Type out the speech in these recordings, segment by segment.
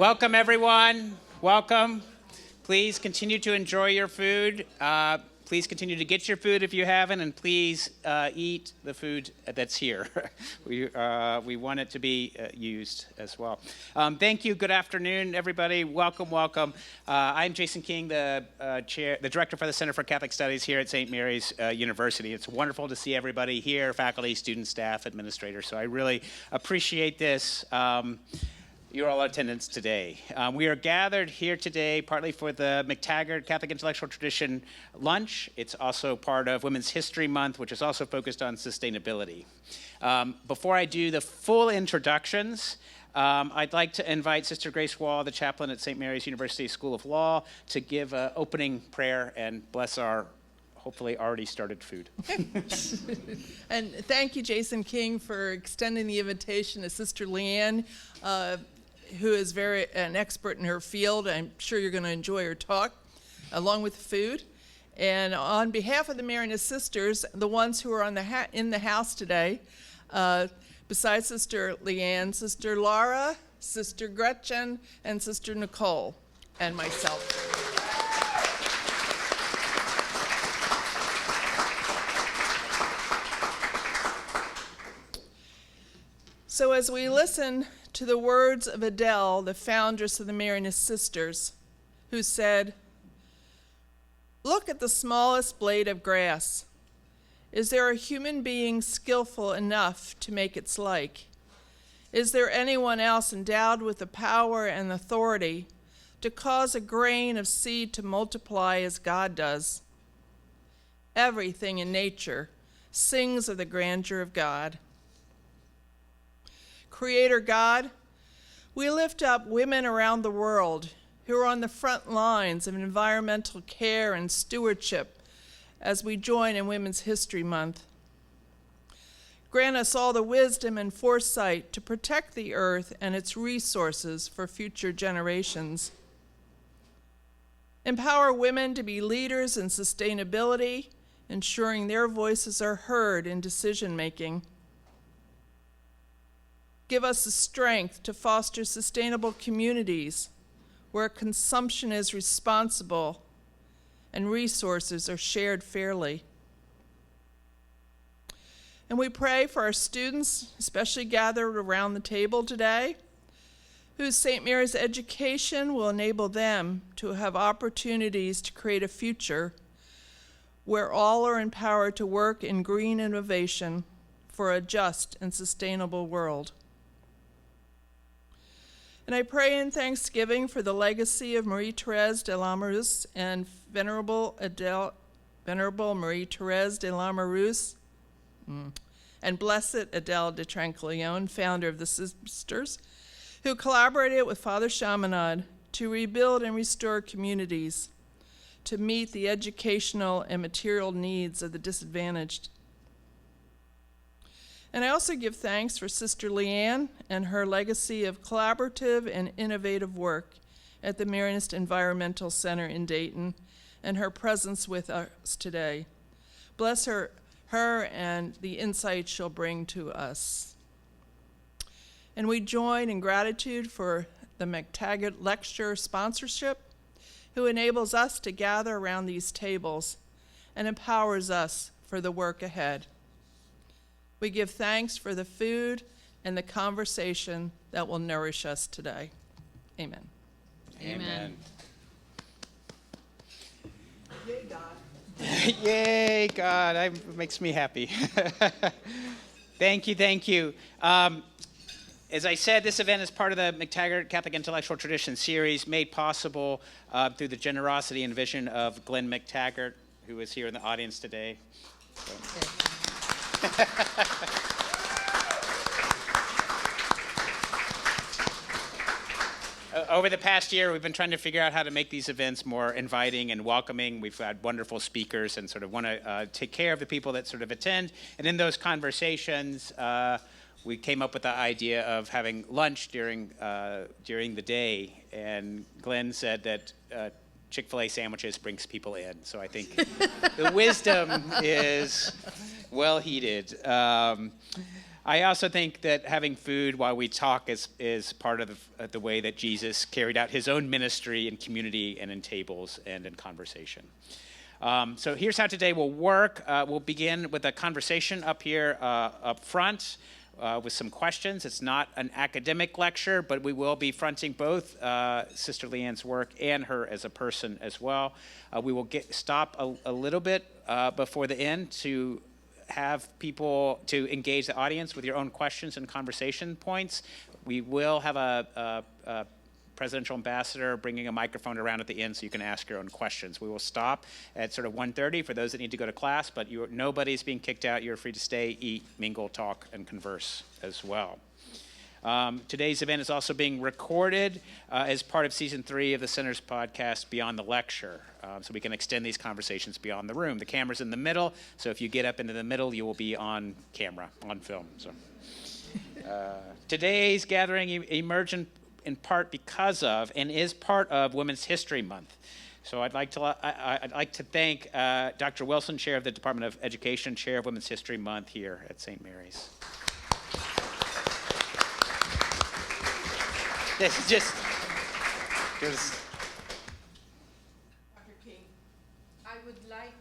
Welcome, everyone. Welcome. Please continue to enjoy your food. Please continue to get your food if you haven't, and please eat the food that's here. We want it to be used as well. Thank you. Good afternoon, everybody. Welcome, welcome. I'm Jason King, the director for the Center for Catholic Studies here at St. Mary's University. It's wonderful to see everybody here, faculty, students, staff, administrators. So I really appreciate this. Your all attendance today. We are gathered here today partly for the McTaggart Catholic Intellectual Tradition Lunch. It's also part of Women's History Month, which is also focused on sustainability. Before I do the full introductions, I'd like to invite Sister Grace Wall, the chaplain at St. Mary's University School of Law, to give an opening prayer and bless our hopefully already started food. And thank you, Jason King, for extending the invitation to Sister Leanne, who is an expert in her field. I'm sure you're going to enjoy her talk, along with food. And on behalf of the Marianist sisters, the ones who are in the house today, besides Sister Leanne, Sister Laura, Sister Gretchen, and Sister Nicole, and myself. So as we listen to the words of Adele, the foundress of the Marianist Sisters, who said, "Look at the smallest blade of grass. Is there a human being skillful enough to make its like? Is there anyone else endowed with the power and authority to cause a grain of seed to multiply as God does? Everything in nature sings of the grandeur of God. Creator God, we lift up women around the world who are on the front lines of environmental care and stewardship as we join in Women's History Month. Grant us all the wisdom and foresight to protect the earth and its resources for future generations. Empower women to be leaders in sustainability, ensuring their voices are heard in decision-making. Give us the strength to foster sustainable communities where consumption is responsible and resources are shared fairly. And we pray for our students, especially gathered around the table today, whose St. Mary's education will enable them to have opportunities to create a future where all are empowered to work in green innovation for a just and sustainable world. And I pray in thanksgiving for the legacy of Marie-Thérèse de Lamoureux and Venerable Marie-Thérèse de Lamoureux and Blessed Adele de Tranquillon, founder of the Sisters, who collaborated with Father Chaminade to rebuild and restore communities to meet the educational and material needs of the disadvantaged. And I also give thanks for Sister Leanne and her legacy of collaborative and innovative work at the Marianist Environmental Center in Dayton and her presence with us today. Bless her and the insights she'll bring to us. And we join in gratitude for the McTaggart Lecture sponsorship, who enables us to gather around these tables and empowers us for the work ahead. We give thanks for the food and the conversation that will nourish us today. Amen. Amen. Yay, God. Yay, God. It makes me happy. Thank you, thank you. As I said, this event is part of the McTaggart Catholic Intellectual Tradition series made possible through the generosity and vision of Glenn McTaggart, who is here in the audience today. So. Over the past year, we've been trying to figure out how to make these events more inviting and welcoming. We've had wonderful speakers and sort of want to take care of the people that sort of attend. And in those conversations, we came up with the idea of having lunch during the day. And Glenn said that Chick-fil-A sandwiches brings people in. So I think the wisdom is well heeded. I also think that having food while we talk is part of the way that Jesus carried out his own ministry in community and in tables and in conversation. So here's how today will work. We'll begin with a conversation up here up front with some questions. It's not an academic lecture, but we will be fronting both Sister Leanne's work and her as a person as well. We will stop a little bit before the end to have people to engage the audience with your own questions and conversation points. We will have a presidential ambassador bringing a microphone around at the end so you can ask your own questions. We will stop at sort of 1:30 for those that need to go to class, but nobody's being kicked out. You're free to stay, eat, mingle, talk, and converse as well. Today's event is also being recorded as part of Season 3 of the Center's podcast, Beyond the Lecture, so we can extend these conversations beyond the room. The camera's in the middle, so if you get up into the middle, you will be on camera, on film. So, today's gathering emerged in part because of and is part of Women's History Month. So I'd like to thank Dr. Wilson, Chair of the Department of Education, Chair of Women's History Month here at St. Mary's. This is just Dr. King, I would like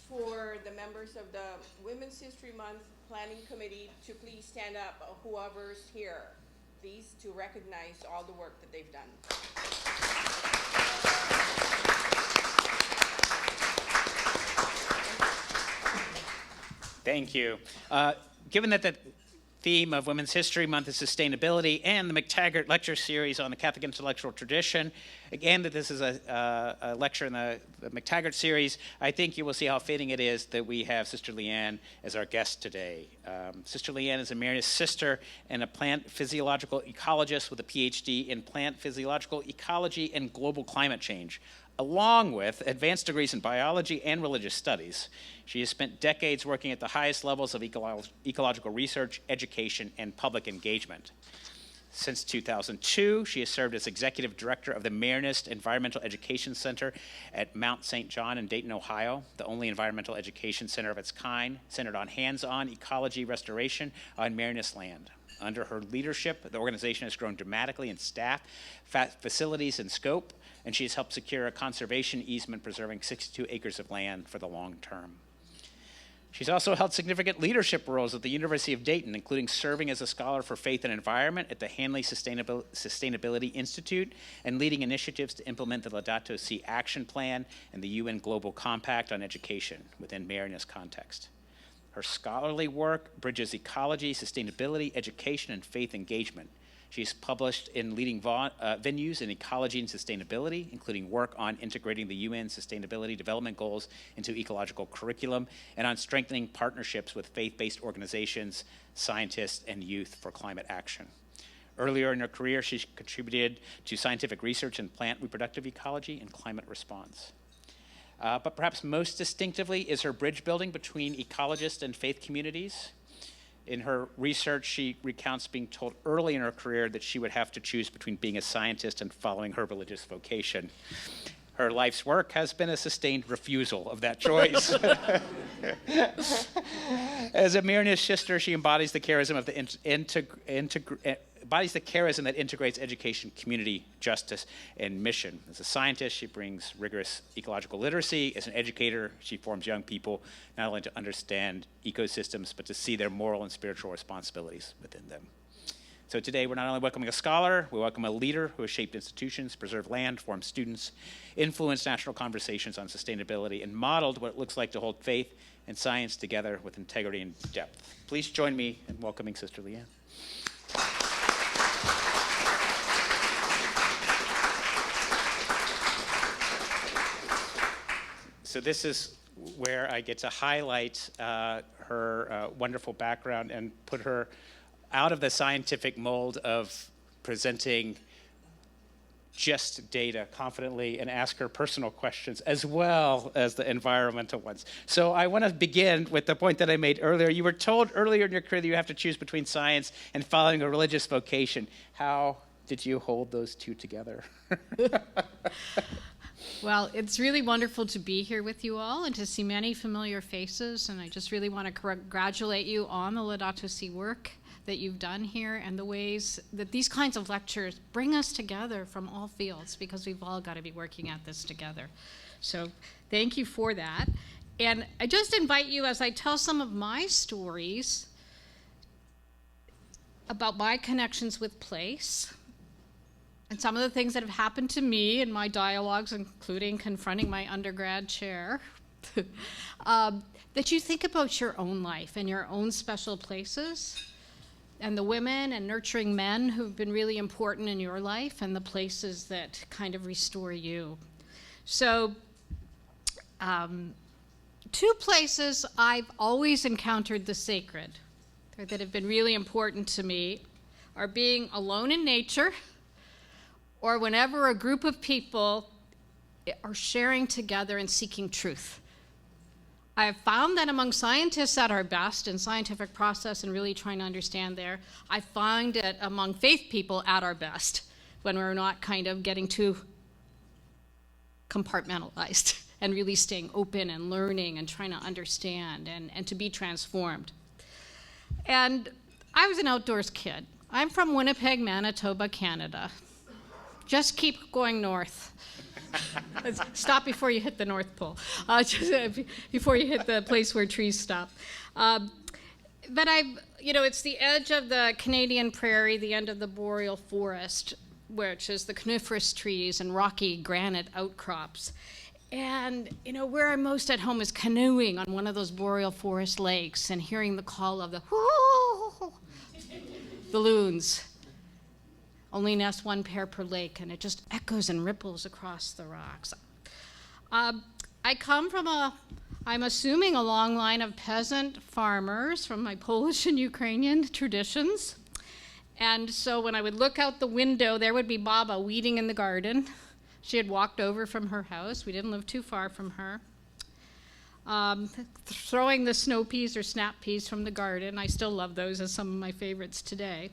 for the members of the Women's History Month Planning Committee to please stand up, whoever's here, please, to recognize all the work that they've done. Thank you. Given that the theme of Women's History Month is sustainability and the McTaggart Lecture Series on the Catholic intellectual tradition, again, that this is a lecture in the McTaggart series, I think you will see how fitting it is that we have Sister Leanne as our guest today. Sister Leanne is a Marianist sister and a plant physiological ecologist with a Ph.D. in plant physiological ecology and global climate change, along with advanced degrees in biology and religious studies. She has spent decades working at the highest levels of ecological research, education, and public engagement. Since 2002, she has served as executive director of the Marianist Environmental Education Center at Mount St. John in Dayton, Ohio, the only environmental education center of its kind, centered on hands-on ecology restoration on Marianist land. Under her leadership, the organization has grown dramatically in staff, facilities, and scope, and she has helped secure a conservation easement preserving 62 acres of land for the long term. She's also held significant leadership roles at the University of Dayton, including serving as a scholar for faith and environment at the Hanley Sustainability Institute and leading initiatives to implement the Laudato Si Action Plan and the UN Global Compact on Education within Marianist context. Her scholarly work bridges ecology, sustainability, education, and faith engagement. She's published in leading venues in ecology and sustainability, including work on integrating the UN Sustainability Development Goals into ecological curriculum and on strengthening partnerships with faith-based organizations, scientists, and youth for climate action. Earlier in her career, she contributed to scientific research in plant reproductive ecology and climate response. But perhaps most distinctively is her bridge building between ecologists and faith communities. In her research, she recounts being told early in her career that she would have to choose between being a scientist and following her religious vocation. Her life's work has been a sustained refusal of that choice. As a Marianist sister, she embodies the charism of embodies the charism that integrates education, community, justice, and mission. As a scientist, she brings rigorous ecological literacy. As an educator, she forms young people not only to understand ecosystems, but to see their moral and spiritual responsibilities within them. So today, we're not only welcoming a scholar, we welcome a leader who has shaped institutions, preserved land, formed students, influenced national conversations on sustainability, and modeled what it looks like to hold faith and science together with integrity and depth. Please join me in welcoming Sister Leanne. So this is where I get to highlight her wonderful background and put her out of the scientific mold of presenting just data confidently and ask her personal questions as well as the environmental ones. So I want to begin with the point that I made earlier. You were told earlier in your career that you have to choose between science and following a religious vocation. How did you hold those two together? Well, it's really wonderful to be here with you all and to see many familiar faces, and I just really want to congratulate you on the Laudato Si work that you've done here and the ways that these kinds of lectures bring us together from all fields, because we've all got to be working at this together. So thank you for that. And I just invite you, as I tell some of my stories about my connections with place and some of the things that have happened to me in my dialogues, including confronting my undergrad chair, that you think about your own life and your own special places, and the women and nurturing men who've been really important in your life, and the places that kind of restore you. So, two places I've always encountered the sacred that have been really important to me are being alone in nature, or whenever a group of people are sharing together and seeking truth. I have found that among scientists at our best in scientific process and really trying to understand there, I find it among faith people at our best when we're not kind of getting too compartmentalized and really staying open and learning and trying to understand and to be transformed. And I was an outdoors kid. I'm from Winnipeg, Manitoba, Canada. Just keep going north. Stop before you hit the North Pole, before you hit the place where trees stop. But it's the edge of the Canadian prairie, the end of the boreal forest, which is the coniferous trees and rocky granite outcrops. And, where I'm most at home is canoeing on one of those boreal forest lakes and hearing the call of the loons. Only nest one pair per lake, and it just echoes and ripples across the rocks. I come from I'm assuming a long line of peasant farmers from my Polish and Ukrainian traditions. And so when I would look out the window, there would be Baba weeding in the garden. She had walked over from her house. We didn't live too far from her. Throwing the snow peas or snap peas from the garden. I still love those as some of my favorites today.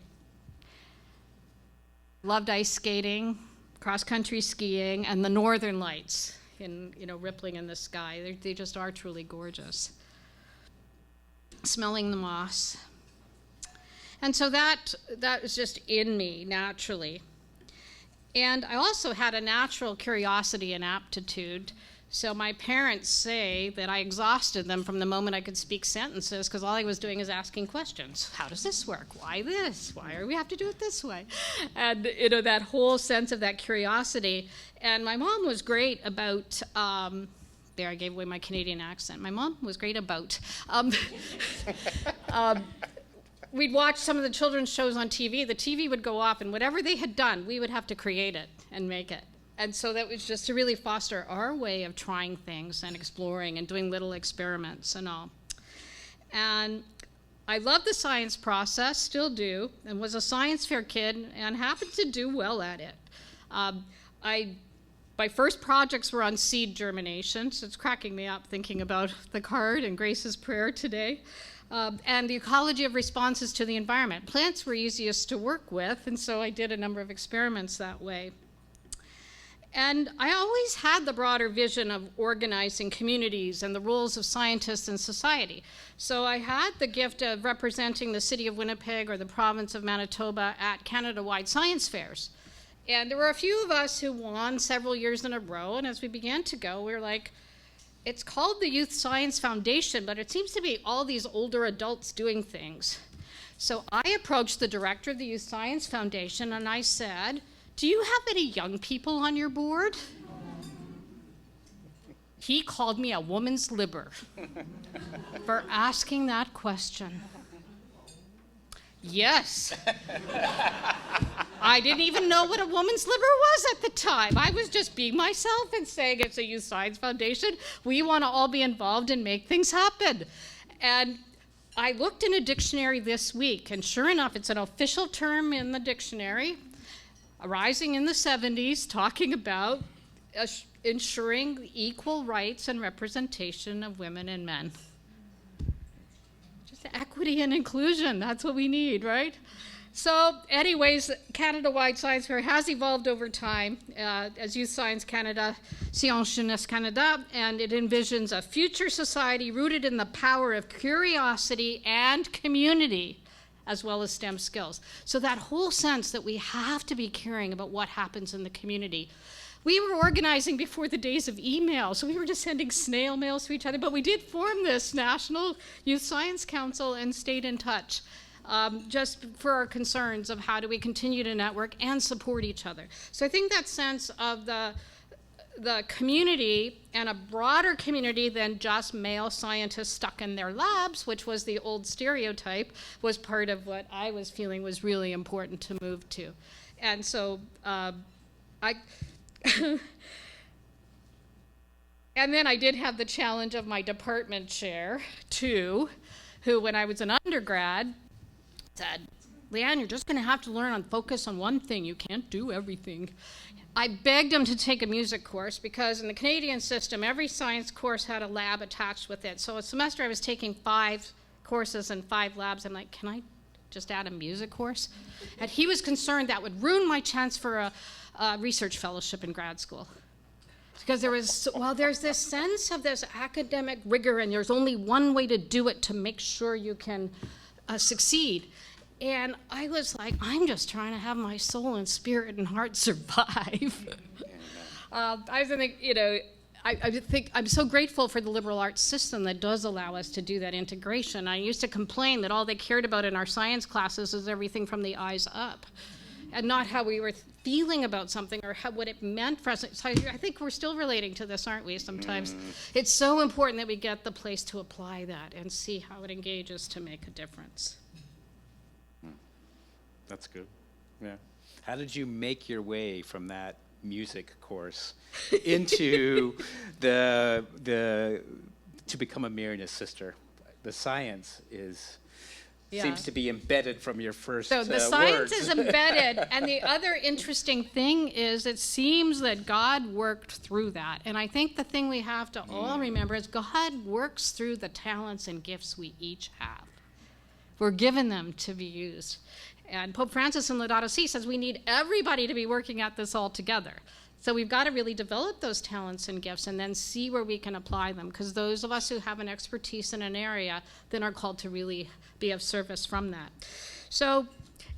Loved ice skating, cross-country skiing, and the northern lights rippling in the sky. They just are truly gorgeous. Smelling the moss. And so that was just in me naturally. And I also had a natural curiosity and aptitude. So my parents say that I exhausted them from the moment I could speak sentences, because all I was doing is asking questions. How does this work? Why this? Why do we have to do it this way? And, that whole sense of that curiosity. And my mom was great about, there I gave away my Canadian accent. My mom was great about, we'd watch some of the children's shows on TV. The TV would go off, and whatever they had done, we would have to create it and make it. And so that was just to really foster our way of trying things and exploring and doing little experiments and all. And I loved the science process, still do, and was a science fair kid and happened to do well at it. My first projects were on seed germination, so it's cracking me up thinking about the card and Grace's prayer today. And the ecology of responses to the environment. Plants were easiest to work with, and so I did a number of experiments that way. And I always had the broader vision of organizing communities and the roles of scientists in society. So I had the gift of representing the city of Winnipeg or the province of Manitoba at Canada-wide science fairs. And there were a few of us who won several years in a row, and as we began to go, we were like, it's called the Youth Science Foundation, but it seems to be all these older adults doing things. So I approached the director of the Youth Science Foundation and I said, do you have any young people on your board? He called me a woman's liber for asking that question. Yes. I didn't even know what a woman's liver was at the time. I was just being myself and saying it's a Youth Science Foundation. We want to all be involved and make things happen. And I looked in a dictionary this week, and sure enough, it's an official term in the dictionary, arising in the 70s, talking about ensuring equal rights and representation of women and men. Just equity and inclusion, that's what we need, right? So anyways, Canada-wide Science Fair has evolved over time as Youth Science Canada, Science Jeunesse Canada, and it envisions a future society rooted in the power of curiosity and community as well as STEM skills. So that whole sense that we have to be caring about what happens in the community. We were organizing before the days of email, so we were just sending snail mails to each other, but we did form this National Youth Science Council and stayed in touch just for our concerns of how do we continue to network and support each other. So I think that sense of the community and a broader community than just male scientists stuck in their labs, which was the old stereotype, was part of what I was feeling was really important to move to. And so and then I did have the challenge of my department chair, too, who, when I was an undergrad, said, Leanne, you're just going to have to learn and focus on one thing. You can't do everything. I begged him to take a music course because in the Canadian system, every science course had a lab attached with it. So a semester I was taking 5 courses and 5 labs. I'm like, can I just add a music course? And he was concerned that would ruin my chance for a research fellowship in grad school. Because there's this sense of this academic rigor, and there's only one way to do it to make sure you can succeed. And I was like, I'm just trying to have my soul and spirit and heart survive. I think I'm so grateful for the liberal arts system that does allow us to do that integration. I used to complain that all they cared about in our science classes is everything from the eyes up, and not how we were feeling about something or what it meant for us. So I think we're still relating to this, aren't we, sometimes? It's so important that we get the place to apply that and see how it engages to make a difference. That's good. Yeah. How did you make your way from that music course into to become a Marianist sister? The science seems to be embedded from your first So the science words. is embedded, and the other interesting thing is it seems that God worked through that. And I think the thing we have to all remember is God works through the talents and gifts we each have. We're given them to be used. And Pope Francis in Laudato Si says we need everybody to be working at this all together. So we've got to really develop those talents and gifts and then see where we can apply them, because those of us who have an expertise in an area then are called to really be of service from that. So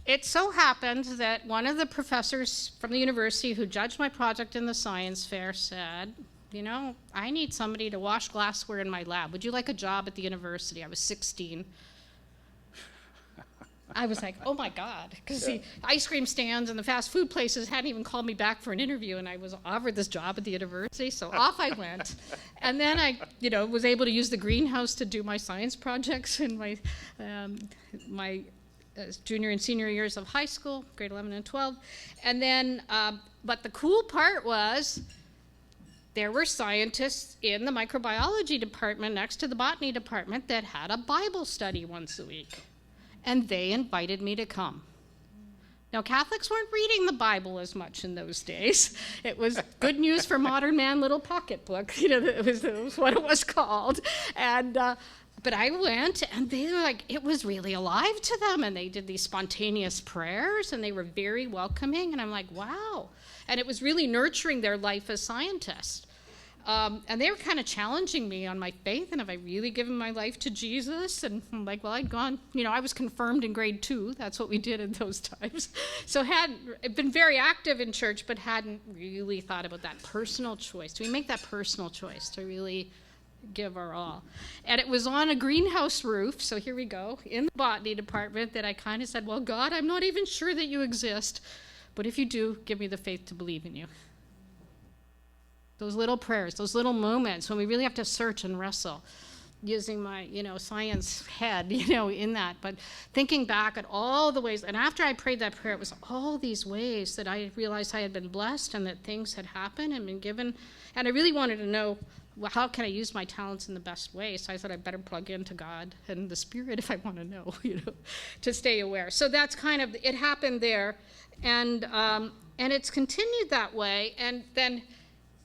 it so happened that one of the professors from the university who judged my project in the science fair said, you know, I need somebody to wash glassware in my lab. Would you like a job at the university? I was 16. I was like, oh my God, because the ice cream stands and the fast food places hadn't even called me back for an interview, and I was offered this job at the university, so off I went. And then I, was able to use the greenhouse to do my science projects in my junior and senior years of high school, grade 11 and 12. And then, but the cool part was there were scientists in the microbiology department next to the botany department that had a Bible study once a week. And they invited me to come. Now, Catholics weren't reading the Bible as much in those days. It was Good News for Modern Man little pocketbook. It was what it was called. And but I went, and they were like, it was really alive to them. And they did these spontaneous prayers, and they were very welcoming. And I'm like, wow. And it was really nurturing their life as scientists. And they were kind of challenging me on my faith, and have I really given my life to Jesus? And I'm like, well, I'd gone, I was confirmed in grade 2. That's what we did in those times. So had been very active in church, but hadn't really thought about that personal choice. Do we make that personal choice to really give our all? And it was on a greenhouse roof, so here we go, in the botany department, that I kind of said, well, God, I'm not even sure that you exist, but if you do, give me the faith to believe in you. Those little prayers, those little moments when we really have to search and wrestle, using my, science head, in that. But thinking back at all the ways, and after I prayed that prayer, it was all these ways that I realized I had been blessed and that things had happened and been given. And I really wanted to know, well, how can I use my talents in the best way? So I thought I'd better plug into God and the Spirit if I want to know, to stay aware. So that's kind of, it happened there. And it's continued that way. And then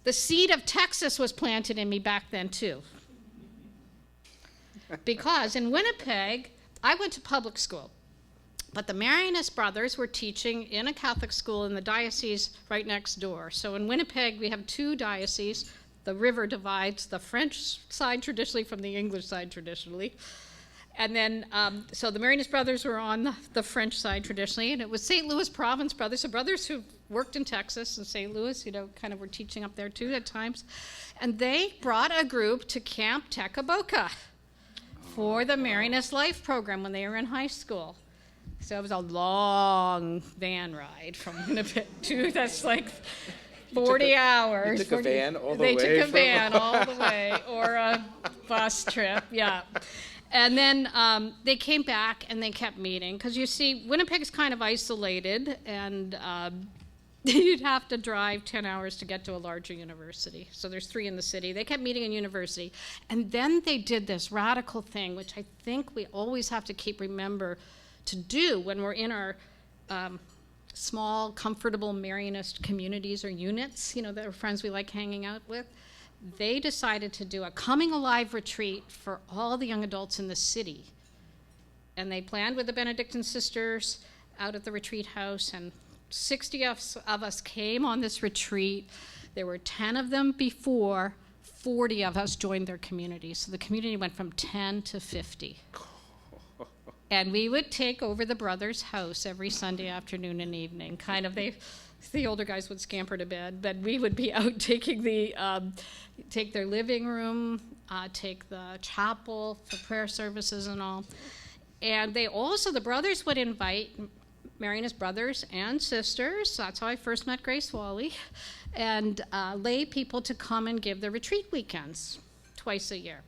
the seed of Texas was planted in me back then, too. Because in Winnipeg, I went to public school, but the Marianist brothers were teaching in a Catholic school in the diocese right next door. So in Winnipeg, we have 2 dioceses. The river divides the French side traditionally from the English side traditionally. And then, so the Marianist brothers were on the French side traditionally, and it was St. Louis Province brothers, so brothers who worked in Texas and St. Louis, kind of were teaching up there too at times. And they brought a group to Camp Tekaboka for the Marianist Life program when they were in high school. So it was a long van ride from Winnipeg to, that's like 40 hours. You took a van all the way? They took a van all the way, or a bus trip, yeah. And then they came back and they kept meeting, because you see, Winnipeg's kind of isolated, and you'd have to drive 10 hours to get to a larger university. So there's 3 in the city. They kept meeting in university. And then they did this radical thing, which I think we always have to remember to do when we're in our small, comfortable Marianist communities or units, that are friends we like hanging out with. They decided to do a coming alive retreat for all the young adults in the city. And they planned with the Benedictine sisters out at the retreat house, and 60 of us came on this retreat. There were 10 of them before, 40 of us joined their community. So the community went from 10 to 50. And we would take over the brothers' house every Sunday afternoon and evening. Kind of, the older guys would scamper to bed, but we would be out taking take their living room, take the chapel for prayer services and all. And the brothers would invite Marianist brothers and sisters, that's how I first met Grace Wally, and lay people to come and give the retreat weekends twice a year.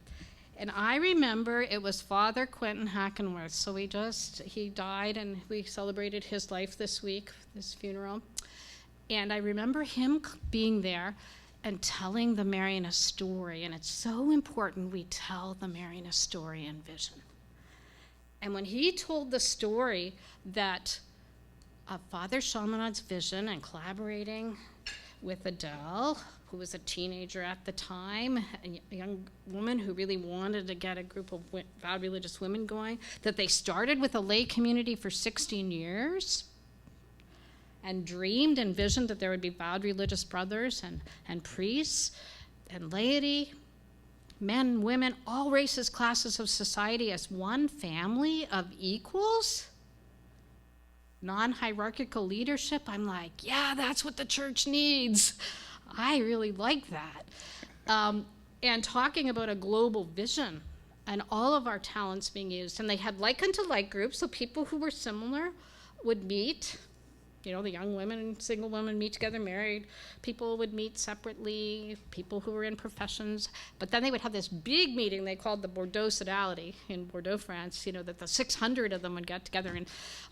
And I remember it was Father Quentin Hackenworth, so he died, and we celebrated his life this week, his funeral. And I remember him being there and telling the Marianist story, and it's so important we tell the Marianist story and vision. And when he told the story that of Father Chaminad's vision and collaborating with Adele, who was a teenager at the time, a young woman who really wanted to get a group of vowed religious women going, that they started with a lay community for 16 years and dreamed and visioned that there would be vowed religious brothers and priests and laity, men, women, all races, classes of society as one family of equals, non-hierarchical leadership. I'm like, yeah, that's what the church needs. I really like that. And talking about a global vision and all of our talents being used. And they had like unto like groups, so people who were similar would meet. The young women and single women meet together, married. People would meet separately, people who were in professions. But then they would have this big meeting they called the Bordeaux Sodality in Bordeaux, France, that the 600 of them would get together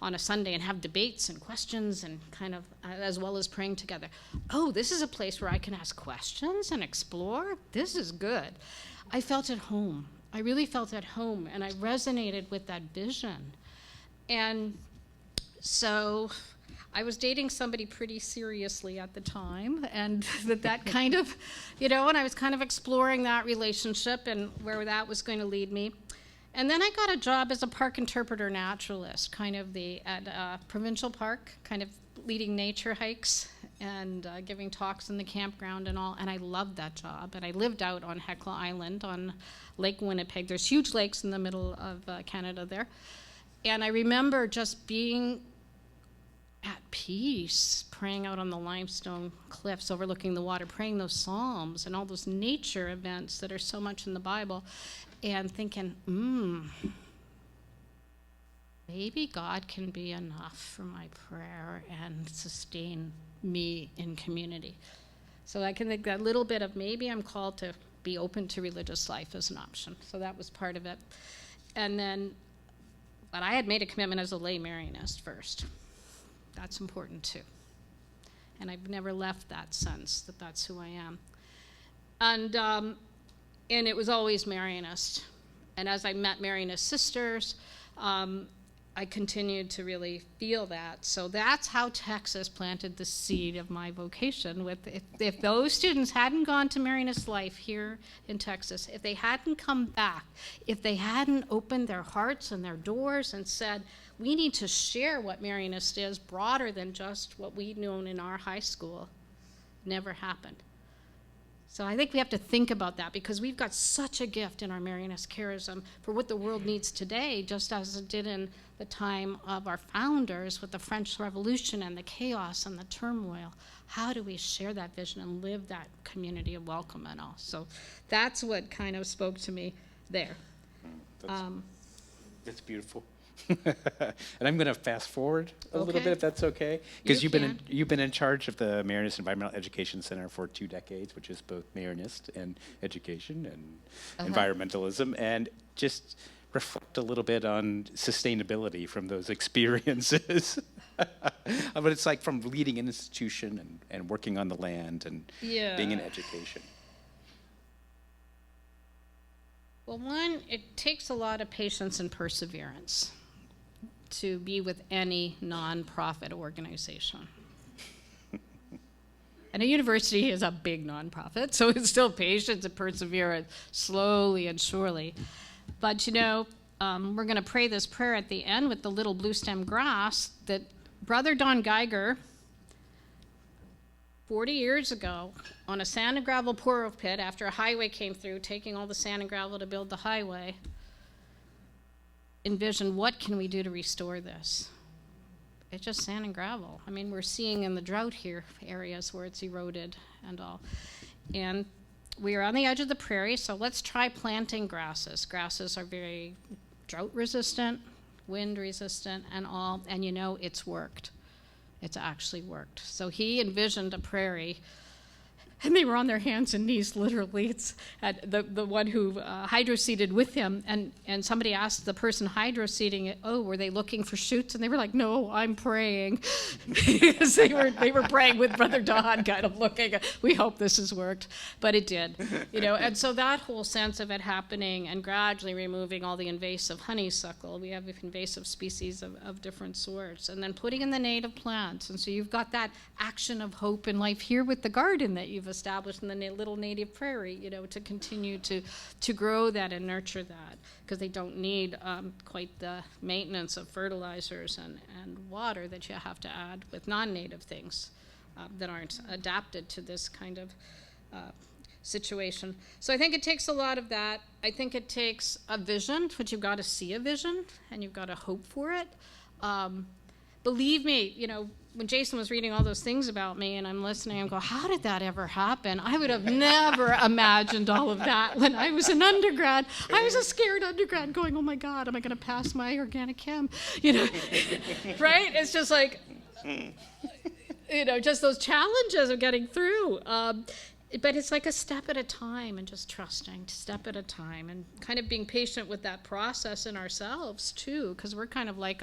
on a Sunday and have debates and questions and kind of, as well as praying together. Oh, this is a place where I can ask questions and explore? This is good. I felt at home. I really felt at home, and I resonated with that vision. And so I was dating somebody pretty seriously at the time, and that kind of, and I was kind of exploring that relationship and where that was going to lead me. And then I got a job as a park interpreter naturalist, kind of at a provincial park, kind of leading nature hikes and giving talks in the campground and all, and I loved that job. And I lived out on Hecla Island on Lake Winnipeg. There's huge lakes in the middle of Canada there. And I remember just being at peace, praying out on the limestone cliffs overlooking the water, praying those psalms and all those nature events that are so much in the Bible, and thinking, maybe God can be enough for my prayer and sustain me in community. So I can think that little bit of maybe I'm called to be open to religious life as an option. So that was part of it. And then, but I had made a commitment as a lay Marianist first. That's important too. And I've never left that sense that that's who I am. And it was always Marianist. And as I met Marianist sisters, I continued to really feel that. So that's how Texas planted the seed of my vocation. If those students hadn't gone to Marianist life here in Texas, if they hadn't come back, if they hadn't opened their hearts and their doors and said, we need to share what Marianist is broader than just what we knew in our high school, never happened. So I think we have to think about that because we've got such a gift in our Marianist charism for what the world needs today, just as it did in the time of our founders with the French Revolution and the chaos and the turmoil. How do we share that vision and live that community of welcome and all? So that's what kind of spoke to me there. That's beautiful. And I'm going to fast forward a little Okay. bit, if that's okay, because You you've been in charge of the Marianist Environmental Education Center for 2 decades, which is both Marianist and education and environmentalism, and just reflect a little bit on sustainability from those experiences. But it's like from leading an institution and working on the land and being in education. Well, one, it takes a lot of patience and perseverance to be with any nonprofit organization. And a university is a big nonprofit, so it's still patience and perseverance, slowly and surely. But we're going to pray this prayer at the end with the little blue stem grass that Brother Don Geiger, 40 years ago, on a sand and gravel pour pit, after a highway came through, taking all the sand and gravel to build the highway, envisioned what can we do to restore this? It's just sand and gravel. I mean, we're seeing in the drought here areas where it's eroded and all. And we are on the edge of the prairie, so let's try planting grasses. Grasses are very drought resistant, wind resistant, and all, and it's worked. It's actually worked. So he envisioned a prairie, and they were on their hands and knees, literally. It's at the one who hydroseeded with him, and somebody asked the person hydroseeding it, "Oh, were they looking for shoots?" And they were like, "No, I'm praying," because they were praying with Brother Don, kind of looking. We hope this has worked, but it did, And so that whole sense of it happening and gradually removing all the invasive honeysuckle. We have invasive species of different sorts, and then putting in the native plants. And so you've got that action of hope and life here with the garden that you've established in the little native prairie, to continue to grow that and nurture that, because they don't need quite the maintenance of fertilizers and water that you have to add with non-native things that aren't adapted to this kind of situation. So I think it takes a lot of that. I think it takes a vision, but you've got to see a vision and you've got to hope for it. Believe me, when Jason was reading all those things about me and I'm listening, I'm going, how did that ever happen? I would have never imagined all of that when I was an undergrad. I was a scared undergrad going, oh my God, am I going to pass my organic chem? Right? It's just like, just those challenges of getting through. But it's like a step at a time and just trusting, step at a time, and kind of being patient with that process in ourselves too, because we're kind of like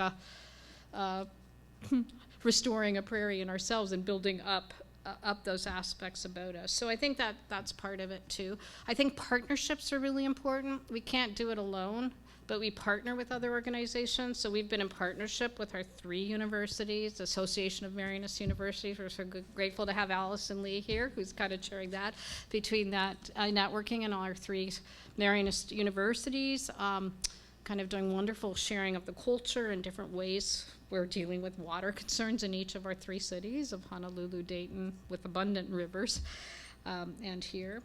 restoring a prairie in ourselves and building up those aspects about us. So I think that's part of it too. I think partnerships are really important. We can't do it alone, but we partner with other organizations. So we've been in partnership with our 3 universities, the Association of Marianist Universities. We're so grateful to have Allison Lee here, who's kind of chairing that, between that networking and our 3 Marianist universities, kind of doing wonderful sharing of the culture in different ways. We're dealing with water concerns in each of our 3 cities of Honolulu, Dayton, with abundant rivers, and here.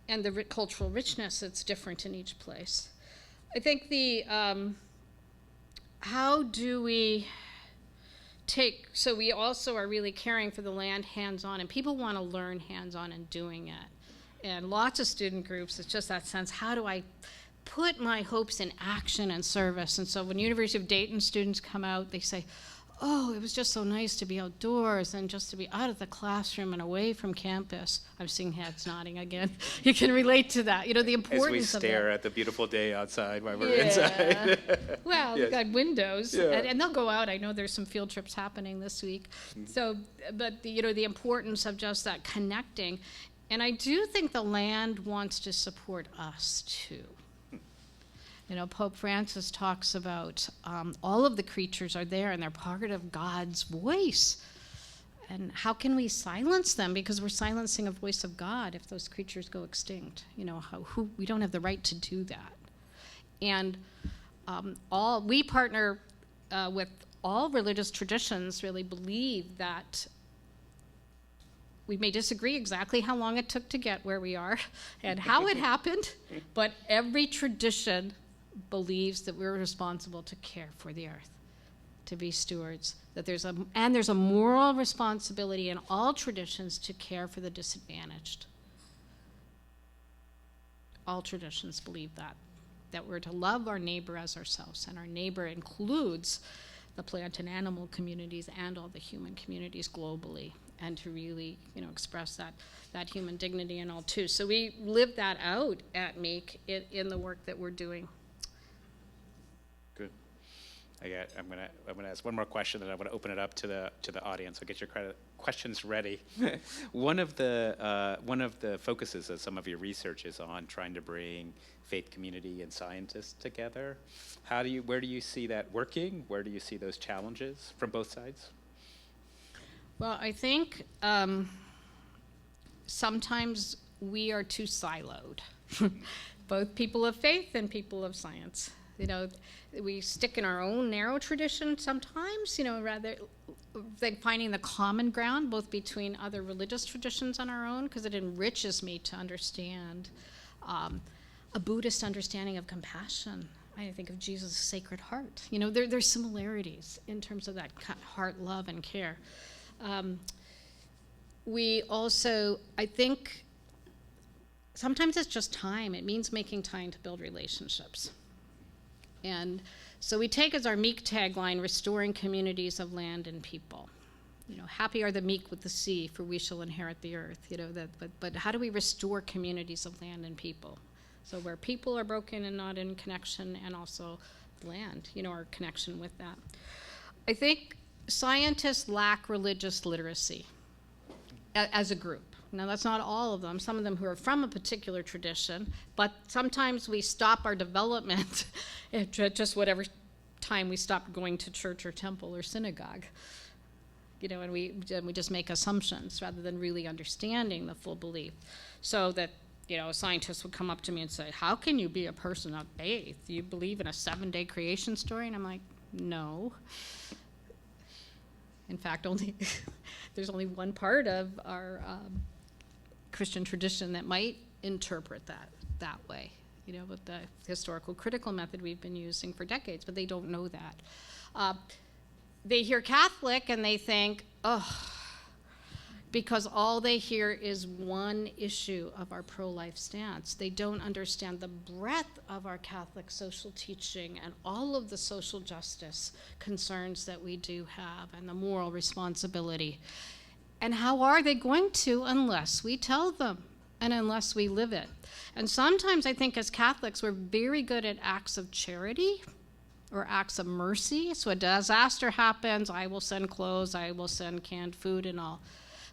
And the cultural richness that's different in each place. I think how do we so we also are really caring for the land hands-on, and people want to learn hands-on and doing it. And lots of student groups, it's just that sense, how do I put my hopes in action and service? And so when University of Dayton students come out, they say, oh, it was just so nice to be outdoors and just to be out of the classroom and away from campus. I'm seeing heads nodding again. You can relate to that. The importance of As we stare that. at the beautiful day outside while we're inside. Well, Yes. we've got windows, Yeah. and they'll go out. I know there's some field trips happening this week. So, but the importance of just that connecting. And I do think the land wants to support us too. Pope Francis talks about all of the creatures are there and they're part of God's voice. And how can we silence them? Because we're silencing a voice of God if those creatures go extinct. We don't have the right to do that. And we partner with all religious traditions, really believe that we may disagree exactly how long it took to get where we are and how it happened, but every tradition believes that we're responsible to care for the earth, to be stewards, that there's a moral responsibility in all traditions to care for the disadvantaged. All traditions believe that we're to love our neighbor as ourselves, and our neighbor includes the plant and animal communities and all the human communities globally, and to really, express that human dignity and all too. So we live that out at Meek in the work that we're doing. Good. I'm gonna ask one more question, and I want to open it up to the audience. So get your questions ready. One of the focuses of some of your research is on trying to bring faith community and scientists together. Where do you see that working? Where do you see those challenges from both sides? Well, I think sometimes we are too siloed, both people of faith and people of science. We stick in our own narrow tradition sometimes, rather than finding the common ground both between other religious traditions and our own, because it enriches me to understand a Buddhist understanding of compassion. I think of Jesus' Sacred Heart. There's similarities in terms of that heart, love, and care. We also, I think, sometimes it's just time. It means making time to build relationships. And so we take as our Meek tagline, restoring communities of land and people. Happy are the meek with the sea, for we shall inherit the earth. But how do we restore communities of land and people? So where people are broken and not in connection, and also land, our connection with that. I think scientists lack religious literacy as a group. Now, that's not all of them. Some of them who are from a particular tradition, but sometimes we stop our development at just whatever time we stop going to church or temple or synagogue. And we just make assumptions rather than really understanding the full belief. So that, scientists would come up to me and say, how can you be a person of faith? You believe in a 7-day creation story? And I'm like, no. In fact, there's only one part of our Christian tradition that might interpret that way, with the historical critical method we've been using for decades, but they don't know that. They hear Catholic and they think, because all they hear is one issue of our pro-life stance. They don't understand the breadth of our Catholic social teaching and all of the social justice concerns that we do have, and the moral responsibility. And how are they going to unless we tell them and unless we live it? And sometimes I think as Catholics, we're very good at acts of charity or acts of mercy. So a disaster happens, I will send clothes, I will send canned food and all.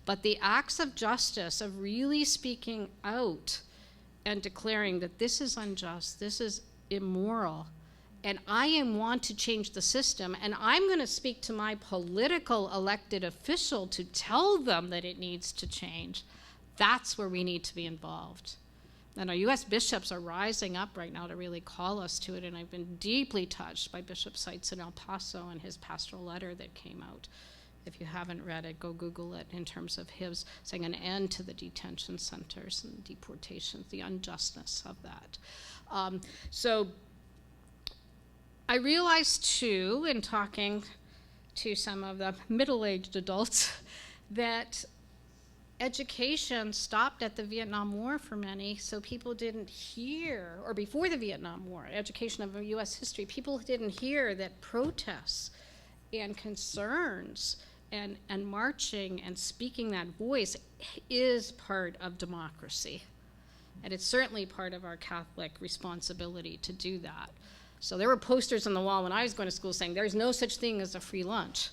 But the acts of justice, of really speaking out and declaring that this is unjust, this is immoral, and I want to change the system, and I'm going to speak to my political elected official to tell them that it needs to change, that's where we need to be involved. And our U.S. bishops are rising up right now to really call us to it, and I've been deeply touched by Bishop Seitz in El Paso and his pastoral letter that came out. If you haven't read it, go Google it, in terms of his saying an end to the detention centers and deportations, the unjustness of that. So I realized, too, in talking to some of the middle-aged adults, that education stopped at the Vietnam War for many, so people didn't hear, or before the Vietnam War, education of U.S. history, people didn't hear that protests and concerns and marching and speaking that voice is part of democracy. And it's certainly part of our Catholic responsibility to do that. So there were posters on the wall when I was going to school saying, there's no such thing as a free lunch.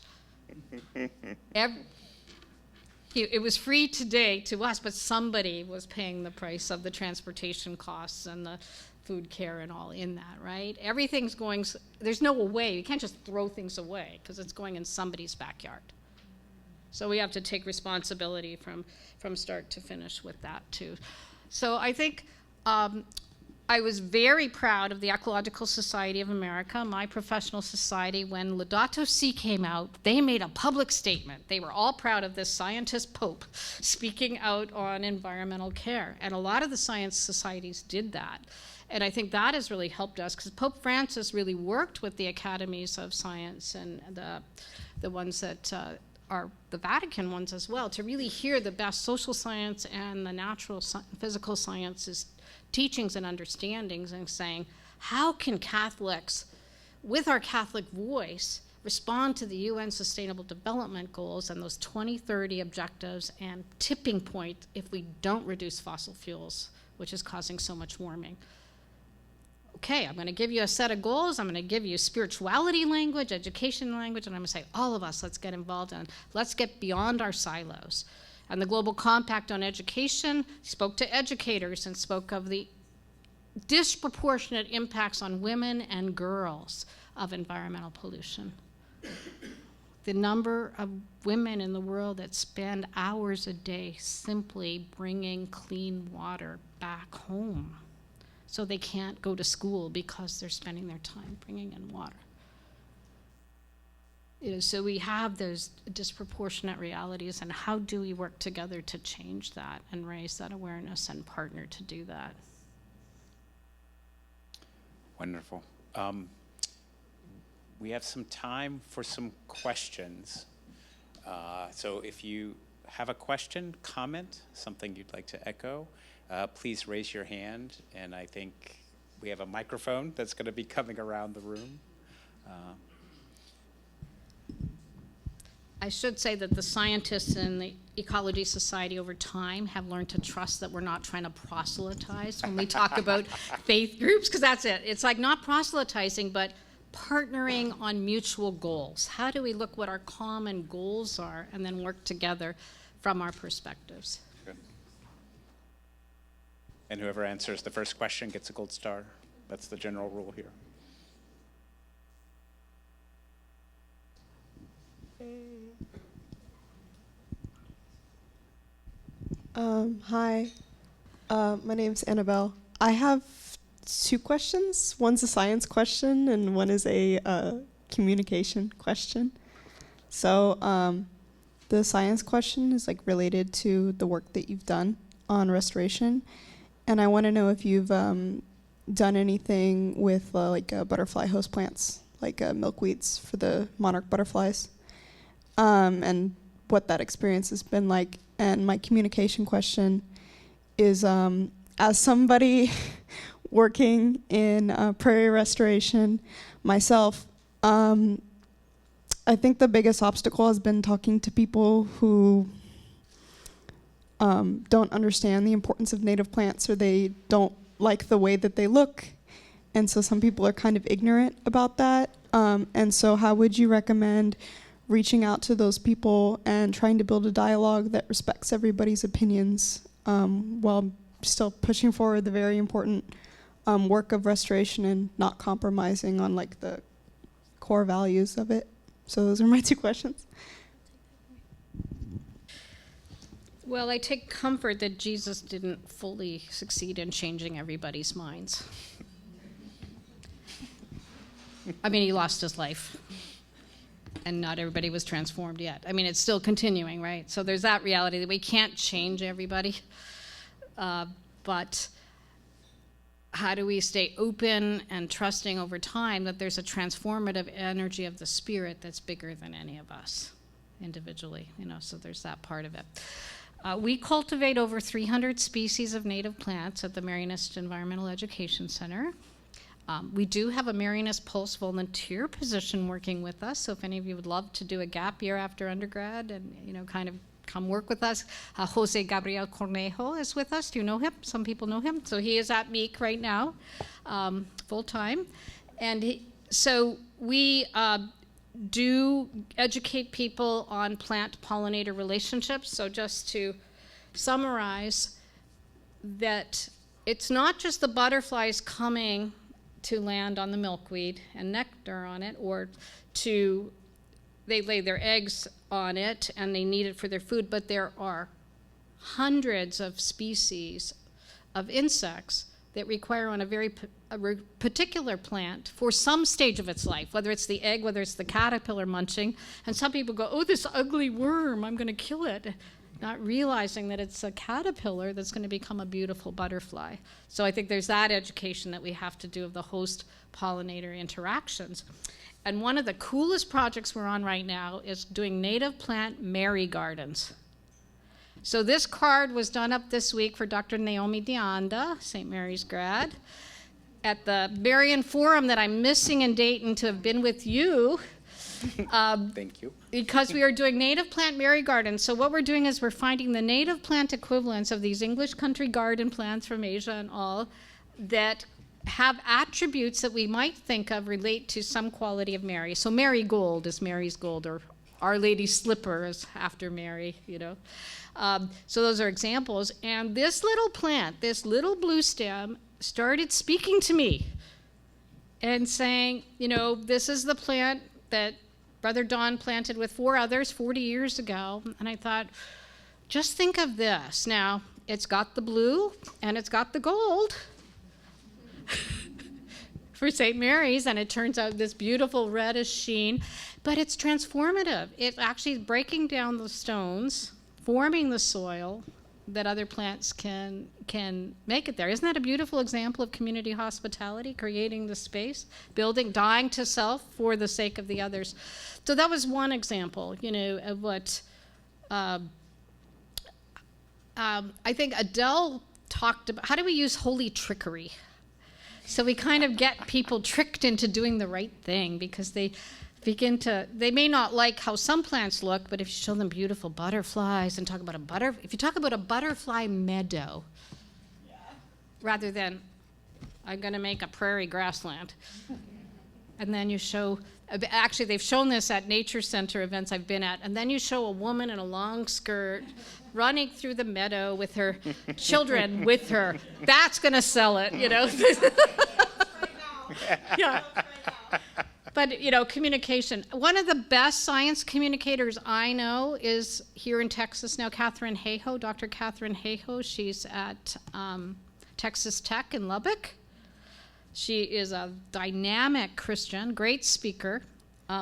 It was free today to us, but somebody was paying the price of the transportation costs and the food care and all in that, right? Everything's going, there's no way, you can't just throw things away because it's going in somebody's backyard. So we have to take responsibility from start to finish with that too. So I think I I was very proud of the Ecological Society of America, my professional society. When Laudato Si came out, they made a public statement. They were all proud of this scientist pope speaking out on environmental care. And a lot of the science societies did that. And I think that has really helped us, because Pope Francis really worked with the academies of science and the ones that are the Vatican ones as well, to really hear the best social science and the natural physical sciences teachings and understandings, and saying, how can Catholics, with our Catholic voice, respond to the UN Sustainable Development Goals and those 2030 objectives and tipping point if we don't reduce fossil fuels, which is causing so much warming. Okay, I'm going to give you a set of goals. I'm going to give you spirituality language, education language, and I'm going to say, all of us, let's get involved and let's get beyond our silos. And the Global Compact on Education spoke to educators and spoke of the disproportionate impacts on women and girls of environmental pollution. The number of women in the world that spend hours a day simply bringing clean water back home, so they can't go to school because they're spending their time bringing in water. So we have those disproportionate realities, and how do we work together to change that and raise that awareness and partner to do that? Wonderful. We have some time for some questions. So if you have a question, comment, something you'd like to echo, please raise your hand, and I think we have a microphone that's going to be coming around the room. I should say that the scientists in the Ecology Society over time have learned to trust that we're not trying to proselytize when we talk about faith groups, because that's it. It's like not proselytizing, but partnering on mutual goals. How do we look what our common goals are and then work together from our perspectives? Good. And whoever answers the first question gets a gold star. That's the general rule here. Hi, my name's Annabelle. I have two questions. One's a science question and one is a communication question. So the science question is like related to the work that you've done on restoration, and I want to know if you've done anything with butterfly host plants, like milkweeds for the monarch butterflies, and what that experience has been like. And my communication question is, as somebody working in prairie restoration myself, I think the biggest obstacle has been talking to people who don't understand the importance of native plants, or they don't like the way that they look. And so some people are kind of ignorant about that. And so how would you recommend reaching out to those people and trying to build a dialogue that respects everybody's opinions while still pushing forward the very important work of restoration and not compromising on like the core values of it? So those are my two questions. Well, I take comfort that Jesus didn't fully succeed in changing everybody's minds. I mean, he lost his life, and not everybody was transformed yet. I mean, it's still continuing, right? So there's that reality that we can't change everybody. But how do we stay open and trusting over time that there's a transformative energy of the spirit that's bigger than any of us individually, so there's that part of it. We cultivate over 300 species of native plants at the Marianist Environmental Education Center. We do have a Marianist Pulse volunteer position working with us, so if any of you would love to do a gap year after undergrad and kind of come work with us, Jose Gabriel Cornejo is with us. Do you know him? Some people know him. So he is at Meek right now, full time. And so we do educate people on plant-pollinator relationships. So just to summarize, that it's not just the butterflies coming to land on the milkweed and nectar on it, or they lay their eggs on it and they need it for their food, but there are hundreds of species of insects that require on a particular plant for some stage of its life, whether it's the egg, whether it's the caterpillar munching. And some people go, oh, this ugly worm, I'm going to kill it, not realizing that it's a caterpillar that's going to become a beautiful butterfly. So I think there's that education that we have to do of the host-pollinator interactions. And one of the coolest projects we're on right now is doing native plant Mary gardens. So this card was done up this week for Dr. Naomi Deanda, St. Mary's grad, at the Marian Forum that I'm missing in Dayton to have been with you. Thank you. Because we are doing native plant Mary gardens. So what we're doing is we're finding the native plant equivalents of these English country garden plants from Asia and all that have attributes that we might think of relate to some quality of Mary. So marigold is Mary's gold, or Our Lady's slipper is after Mary, you know. So those are examples. And this little plant, this little blue stem, started speaking to me and saying, you know, this is the plant that Brother Don planted with 4 others 40 years ago. And I thought, just think of this. Now, it's got the blue and it's got the gold for St. Mary's, and it turns out this beautiful reddish sheen, but it's transformative. It's actually breaking down the stones, forming the soil that other plants can make it there. Isn't that a beautiful example of community hospitality, creating the space, building, dying to self for the sake of the others? So that was one example, you know, of what I think Adele talked about. How do we use holy trickery? So we kind of get people tricked into doing the right thing because they may not like how some plants look, but if you show them beautiful butterflies and talk about if you talk about a butterfly meadow, rather than, I'm going to make a prairie grassland, and then you show, actually they've shown this at nature center events I've been at, and then you show a woman in a long skirt running through the meadow with her children with her. That's going to sell it, you know. Yeah. But, you know, communication. One of the best science communicators I know is here in Texas now, Catherine Hayhoe, Dr. Catherine Hayhoe. She's at Texas Tech in Lubbock. She is a dynamic Christian, great speaker.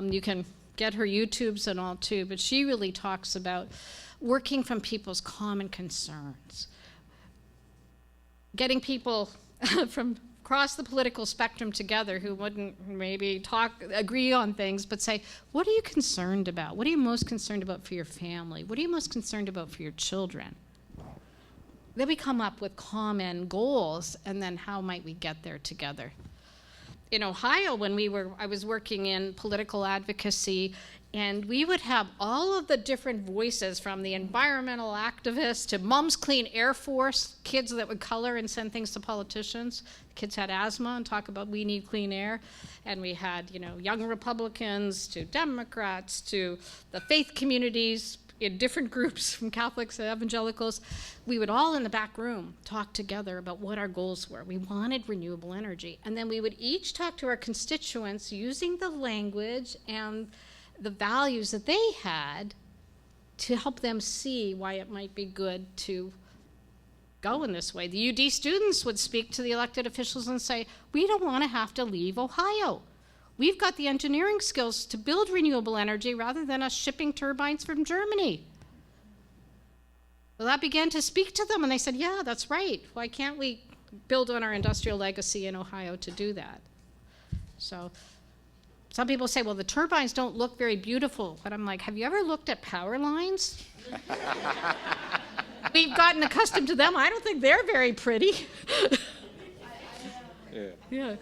You can get her YouTubes and all too, but she really talks about working from people's common concerns. Getting people from across the political spectrum together who wouldn't maybe agree on things, but say, what are you concerned about? What are you most concerned about for your family? What are you most concerned about for your children? Then we come up with common goals, and then how might we get there together? In Ohio, when I was working in political advocacy, and we would have all of the different voices, from the environmental activists to Moms Clean Air Force, kids that would color and send things to politicians. Kids had asthma and talk about we need clean air. And we had, you know, young Republicans to Democrats to the faith communities in different groups, from Catholics to evangelicals. We would all in the back room talk together about what our goals were. We wanted renewable energy. And then we would each talk to our constituents using the language and the values that they had to help them see why it might be good to go in this way. The UD students would speak to the elected officials and say, we don't want to have to leave Ohio. We've got the engineering skills to build renewable energy rather than us shipping turbines from Germany. Well, that began to speak to them, and they said, yeah, that's right. Why can't we build on our industrial legacy in Ohio to do that? So some people say, well, the turbines don't look very beautiful. But I'm like, have you ever looked at power lines? We've gotten accustomed to them. I don't think they're very pretty. Yeah.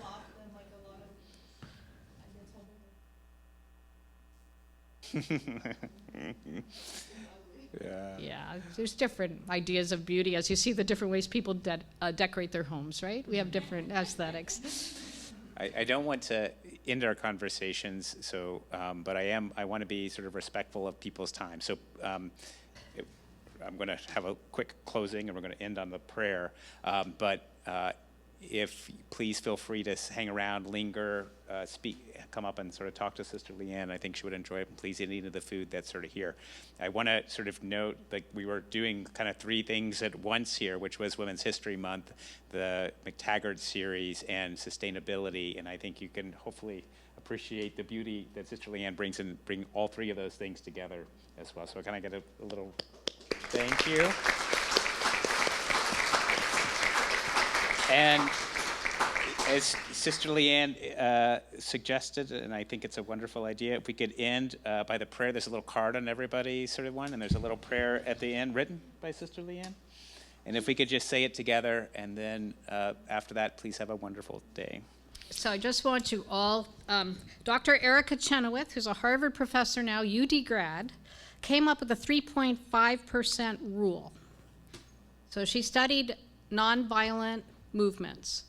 Yeah, there's different ideas of beauty as you see the different ways people decorate their homes, right? We have different aesthetics. I don't want to end our conversations, so but I want to be sort of respectful of people's time. So I'm going to have a quick closing, and we're going to end on the prayer. But please feel free to hang around, linger, come up and sort of talk to Sister Leanne. I think she would enjoy it. And please eat any of the food that's sort of here. I want to sort of note that we were doing kind of 3 things at once here, which was Women's History Month, the McTaggart series, and sustainability. And I think you can hopefully appreciate the beauty that Sister Leanne brings and bring all 3 of those things together as well. So can I get a little thank you? And as Sister Leanne suggested, and I think it's a wonderful idea, if we could end by the prayer. There's a little card on everybody's sort of one, and there's a little prayer at the end written by Sister Leanne. And if we could just say it together, and then after that, please have a wonderful day. So I just want you all, Dr. Erica Chenoweth, who's a Harvard professor now, UD grad, came up with a 3.5% rule. So she studied nonviolent movements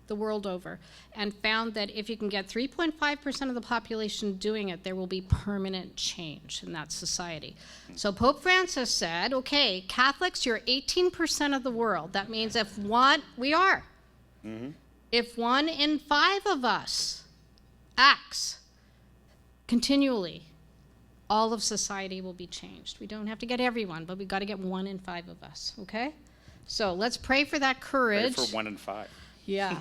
the world over and found that if you can get 3.5% of the population doing it, there will be permanent change in that society. So Pope Francis said, okay, Catholics, you're 18% of the world. That means if 1 in 5 of us acts continually, all of society will be changed. We don't have to get everyone, but we've got to get 1 in 5 of us, okay? So let's pray for that courage. Pray for 1 in 5. Yeah.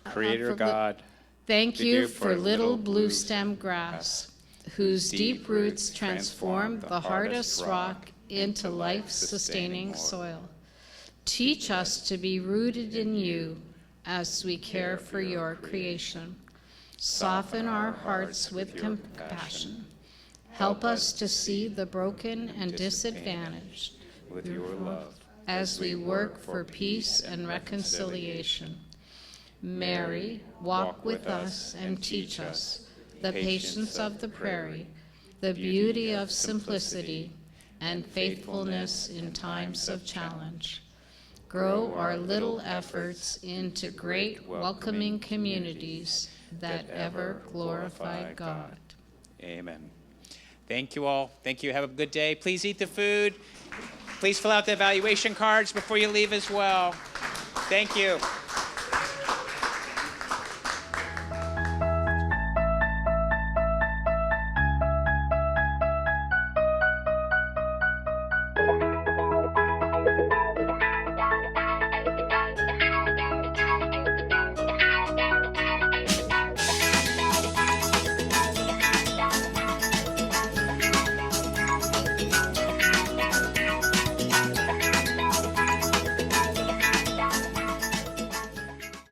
Creator God, thank you for little blue stem grass, whose deep roots transform the hardest rock into life-sustaining soil. Teach us to be rooted in you as we care for your creation. Soften our hearts with compassion. Help us to see the broken and disadvantaged with your love, as we work for peace and reconciliation. Mary, walk with us and teach us the patience of the prairie, the beauty of simplicity, and faithfulness in times of challenge. Grow our little efforts into great welcoming communities that ever glorify God. Amen. Thank you all. Thank you. Have a good day. Please eat the food. Please fill out the evaluation cards before you leave as well. Thank you.